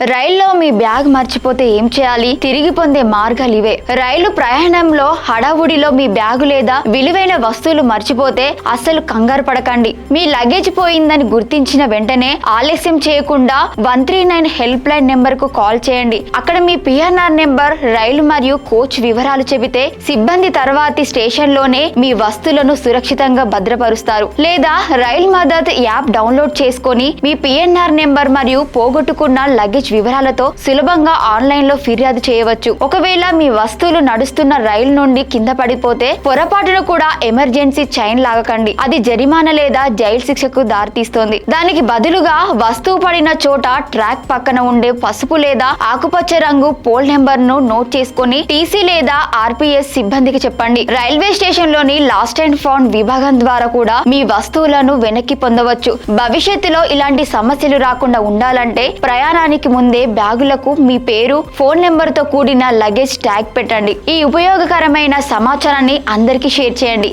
రైల్లో మీ బ్యాగ్ మర్చిపోతే ఏం చేయాలి? తిరిగి పొందే మార్గాలు ఇవే. రైలు ప్రయాణంలో హడావుడిలో మీ బ్యాగు లేదా విలువైన వస్తువులు మర్చిపోతే అస్సలు కంగారు పడకండి. మీ లగేజ్ పోయిందని గుర్తించిన వెంటనే ఆలస్యం చేయకుండా 139 హెల్ప్ లైన్ నెంబర్ కు కాల్ చేయండి. అక్కడ మీ పిఎన్ఆర్ నెంబర్, రైలు మరియు కోచ్ వివరాలు చెబితే సిబ్బంది తర్వాతి స్టేషన్ లోనే మీ వస్తువులను సురక్షితంగా భద్రపరుస్తారు. లేదా రైల్ మదద్ యాప్ డౌన్లోడ్ చేసుకొని మీ పిఎన్ఆర్ నెంబర్ మరియు పోగొట్టుకున్న లగేజ్ వివరాలతో సులభంగా ఆన్లైన్ లో ఫిర్యాదు చేయవచ్చు. ఒకవేళ మీ వస్తువులు నడుస్తున్న రైలు నుండి కింద పడిపోతే పొరపాటున కూడా ఎమర్జెన్సీ చైన్ లాగకండి. అది జరిమానా లేదా జైలు శిక్షకు దారితీస్తుంది. దానికి బదులుగా వస్తువు పడిన చోట ట్రాక్ పక్కన ఉండే పసుపు లేదా ఆకుపచ్చ రంగు పోల్ నెంబర్ ను నోట్ చేసుకుని టీసీ లేదా ఆర్పీఎస్ సిబ్బందికి చెప్పండి. రైల్వే స్టేషన్ లోని లాస్ట్ అండ్ ఫౌండ్ విభాగం ద్వారా కూడా మీ వస్తువులను వెనక్కి పొందవచ్చు. భవిష్యత్తులో ఇలాంటి సమస్యలు రాకుండా ఉండాలంటే ప్రయాణానికి ముందే బ్యాగులకు మీ పేరు, ఫోన్ నెంబర్ తో కూడిన లగేజ్ ట్యాగ్ పెట్టండి. ఈ ఉపయోగకరమైన సమాచారాన్ని అందరికీ షేర్ చేయండి.